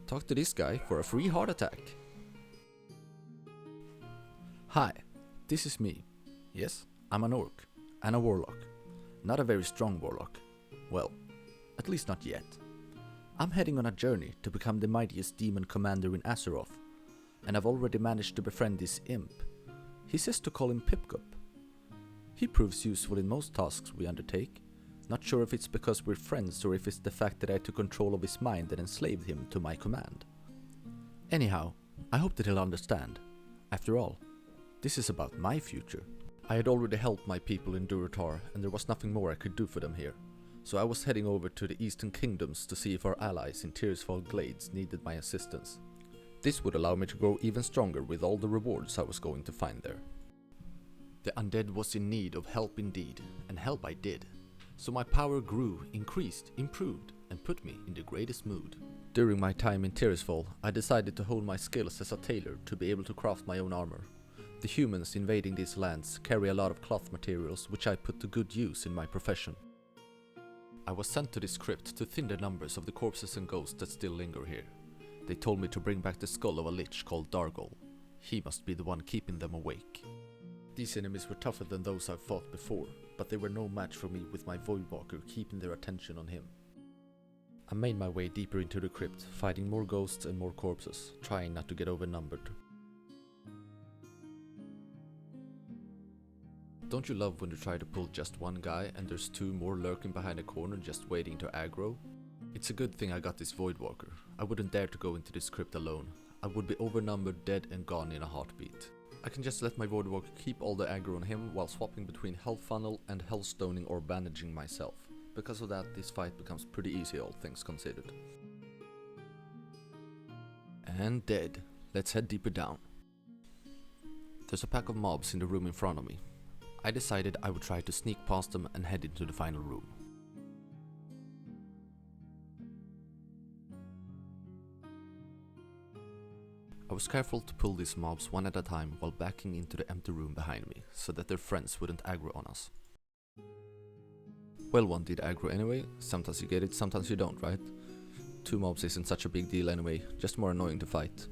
Talk to this guy for a free heart attack. Hi, this is me. Yes, I'm an orc and a warlock. Not a very strong warlock. Well, at least not yet. I'm heading on a journey to become the mightiest demon commander in Azeroth, and I've already managed to befriend this imp. He says to call him Pipcup. He proves useful in most tasks we undertake. Not sure if it's because we're friends or if it's the fact that I took control of his mind and enslaved him to my command. Anyhow, I hope that he'll understand. After all, this is about my future. I had already helped my people in Durotar, and there was nothing more I could do for them here. So I was heading over to the Eastern Kingdoms to see if our allies in Tirisfal Glades needed my assistance. This would allow me to grow even stronger with all the rewards I was going to find there. The undead was in need of help indeed, and help I did. So my power grew, increased, improved, and put me in the greatest mood. During my time in Tirisfal, I decided to hone my skills as a tailor to be able to craft my own armor. The humans invading these lands carry a lot of cloth materials which I put to good use in my profession. I was sent to this crypt to thin the numbers of the corpses and ghosts that still linger here. They told me to bring back the skull of a lich called Dargol. He must be the one keeping them awake. These enemies were tougher than those I've fought before, but they were no match for me with my Voidwalker keeping their attention on him. I made my way deeper into the crypt, fighting more ghosts and more corpses, trying not to get overnumbered. Don't you love when you try to pull just one guy and there's two more lurking behind a corner just waiting to aggro? It's a good thing I got this Voidwalker. I wouldn't dare to go into this crypt alone. I would be overnumbered, dead and gone in a heartbeat. I can just let my Voidwalker keep all the aggro on him while swapping between Hell Funnel and Hellstoning or bandaging myself. Because of that, this fight becomes pretty easy, all things considered. And dead. Let's head deeper down. There's a pack of mobs in the room in front of me. I decided I would try to sneak past them and head into the final room. I was careful to pull these mobs one at a time while backing into the empty room behind me, so that their friends wouldn't aggro on us. Well, one did aggro anyway. Sometimes you get it, sometimes you don't, right? Two mobs isn't such a big deal anyway, just more annoying to fight.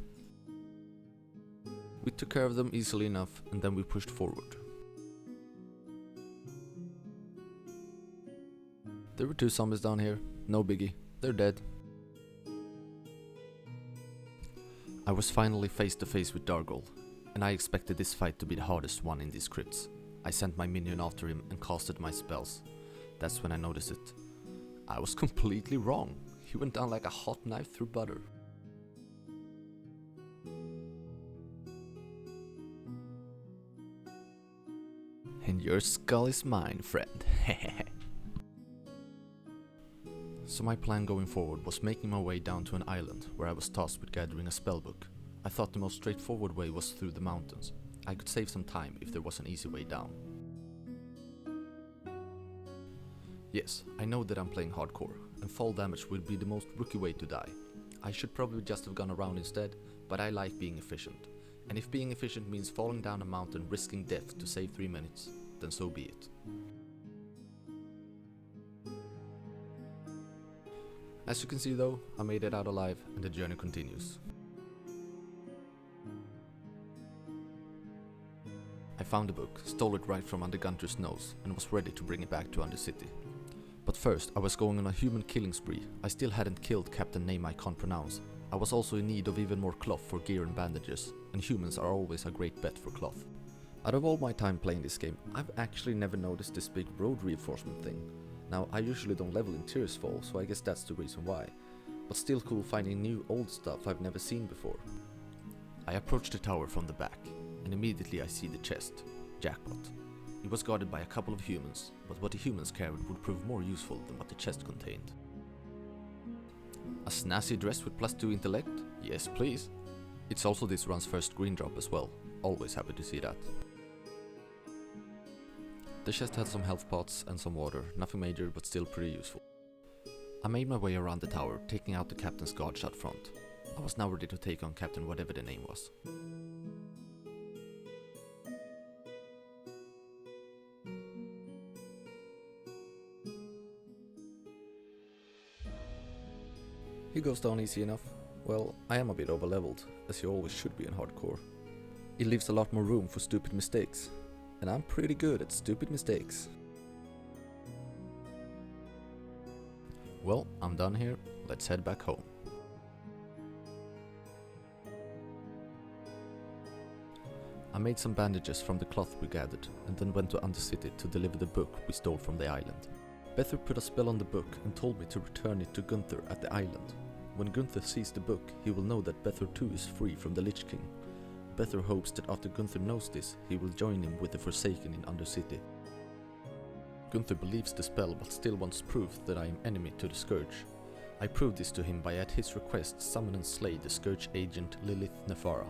We took care of them easily enough, and then we pushed forward. There were two zombies down here, no biggie, they're dead. I was finally face to face with Dargol, and I expected this fight to be the hardest one in these crypts. I sent my minion after him and casted my spells. That's when I noticed it. I was completely wrong. He went down like a hot knife through butter. And your skull is mine, friend. So my plan going forward was making my way down to an island where I was tasked with gathering a spellbook. I thought the most straightforward way was through the mountains. I could save some time if there was an easy way down. Yes, I know that I'm playing hardcore, and fall damage would be the most rookie way to die. I should probably just have gone around instead, but I like being efficient. And if being efficient means falling down a mountain risking death to save 3 minutes, then so be it. As you can see though, I made it out alive and the journey continues. I found the book, stole it right from under Gunter's nose and was ready to bring it back to Undercity. But first I was going on a human killing spree. I still hadn't killed Captain name I can't pronounce. I was also in need of even more cloth for gear and bandages, and humans are always a great bet for cloth. Out of all my time playing this game, I've actually never noticed this big road reinforcement thing. Now, I usually don't level in Tirisfal, so I guess that's the reason why. But still cool finding new old stuff I've never seen before. I approach the tower from the back, and immediately I see the chest. Jackpot. It was guarded by a couple of humans, but what the humans carried would prove more useful than what the chest contained. A snazzy dress with +2 intellect? Yes, please. It's also this run's first green drop as well. Always happy to see that. The chest had some health pots and some water, nothing major but still pretty useful. I made my way around the tower, taking out the captain's guard shot front. I was now ready to take on Captain whatever the name was. He goes down easy enough. Well, I am a bit overleveled, as you always should be in hardcore. It leaves a lot more room for stupid mistakes, and I'm pretty good at stupid mistakes. Well, I'm done here, let's head back home. I made some bandages from the cloth we gathered, and then went to Undercity to deliver the book we stole from the island. Bether put a spell on the book and told me to return it to Gunther at the island. When Gunther sees the book, he will know that Bether too is free from the Lich King. Bether hopes that after Gunther knows this, he will join him with the Forsaken in Undercity. Gunther believes the spell but still wants proof that I am enemy to the Scourge. I proved this to him by at his request summon and slay the Scourge agent Lilith Nefara.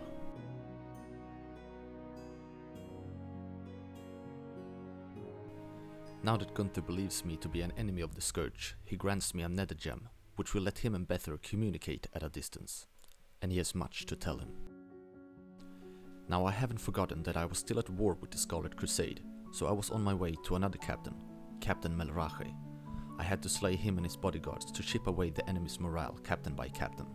Now that Gunther believes me to be an enemy of the Scourge, he grants me a nether gem, which will let him and Bether communicate at a distance. And he has much to tell him. Now I haven't forgotten that I was still at war with the Scarlet Crusade, so I was on my way to another captain, Captain Melrache. I had to slay him and his bodyguards to chip away the enemy's morale captain by captain.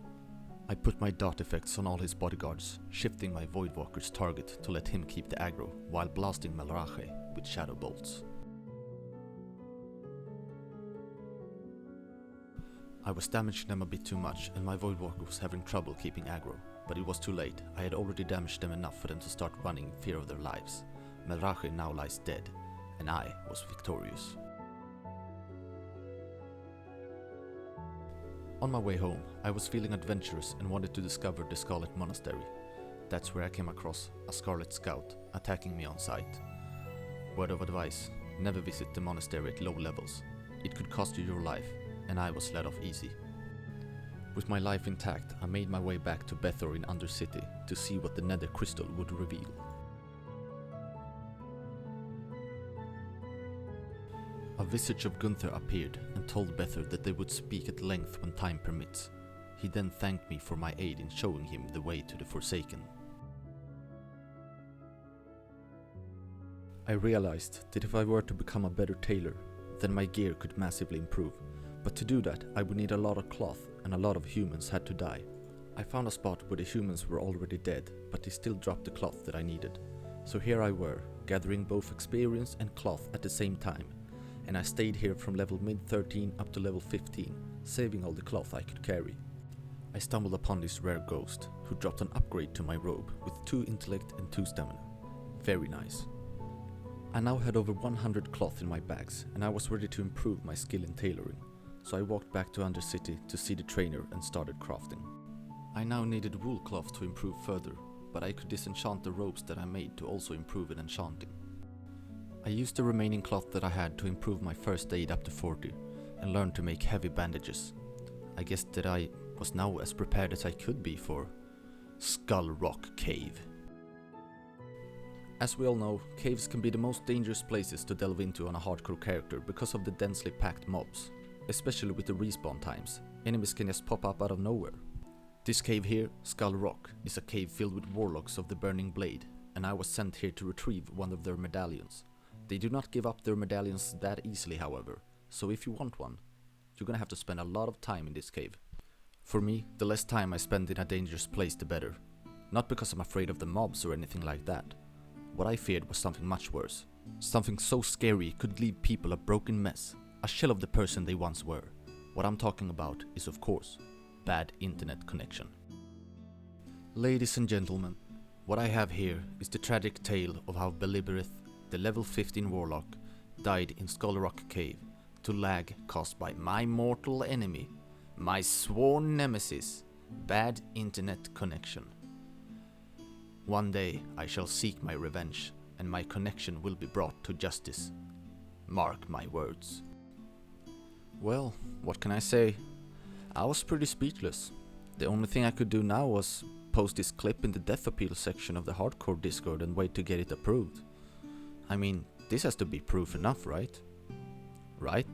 I put my dart effects on all his bodyguards, shifting my Voidwalker's target to let him keep the aggro, while blasting Melrache with shadow bolts. I was damaging them a bit too much and my Voidwalker was having trouble keeping aggro, but it was too late. I had already damaged them enough for them to start running in fear of their lives. Melrache now lies dead, and I was victorious. On my way home, I was feeling adventurous and wanted to discover the Scarlet Monastery. That's where I came across a Scarlet Scout attacking me on sight. Word of advice, never visit the monastery at low levels. It could cost you your life, and I was let off easy. With my life intact, I made my way back to Bether in Undercity to see what the Nether Crystal would reveal. A visage of Gunther appeared and told Bether that they would speak at length when time permits. He then thanked me for my aid in showing him the way to the Forsaken. I realized that if I were to become a better tailor, then my gear could massively improve. But to do that, I would need a lot of cloth, and a lot of humans had to die. I found a spot where the humans were already dead, but they still dropped the cloth that I needed. So here I were, gathering both experience and cloth at the same time, and I stayed here from level mid-13 up to level 15, saving all the cloth I could carry. I stumbled upon this rare ghost, who dropped an upgrade to my robe with 2 intellect and 2 stamina. Very nice. I now had over 100 cloth in my bags, and I was ready to improve my skill in tailoring. So I walked back to Undercity to see the trainer and started crafting. I now needed wool cloth to improve further, but I could disenchant the robes that I made to also improve in enchanting. I used the remaining cloth that I had to improve my first aid up to 40 and learned to make heavy bandages. I guess that I was now as prepared as I could be for Skull Rock Cave. As we all know, caves can be the most dangerous places to delve into on a hardcore character because of the densely packed mobs. Especially with the respawn times, enemies can just pop up out of nowhere. This cave here, Skull Rock, is a cave filled with warlocks of the Burning Blade, and I was sent here to retrieve one of their medallions. They do not give up their medallions that easily, however, so if you want one, you're gonna have to spend a lot of time in this cave. For me, the less time I spend in a dangerous place the better. Not because I'm afraid of the mobs or anything like that. What I feared was something much worse. Something so scary it could leave people a broken mess. A shell of the person they once were. What I'm talking about is, of course, bad internet connection. Ladies and gentlemen, what I have here is the tragic tale of how Beliberith, the level 15 warlock, died in Skull Rock Cave to lag caused by my mortal enemy, my sworn nemesis, bad internet connection. One day I shall seek my revenge, and my connection will be brought to justice. Mark my words. Well, what can I say? I was pretty speechless. The only thing I could do now was post this clip in the death appeal section of the hardcore Discord and wait to get it approved. I mean, this has to be proof enough, right? Right?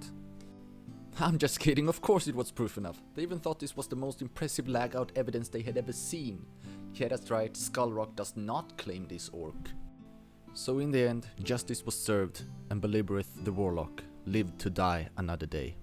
I'm just kidding, of course it was proof enough. They even thought this was the most impressive lag out evidence they had ever seen. Yeah, that's right, Skullrock does not claim this orc. So in the end, justice was served, and Beliberith the Warlock lived to die another day.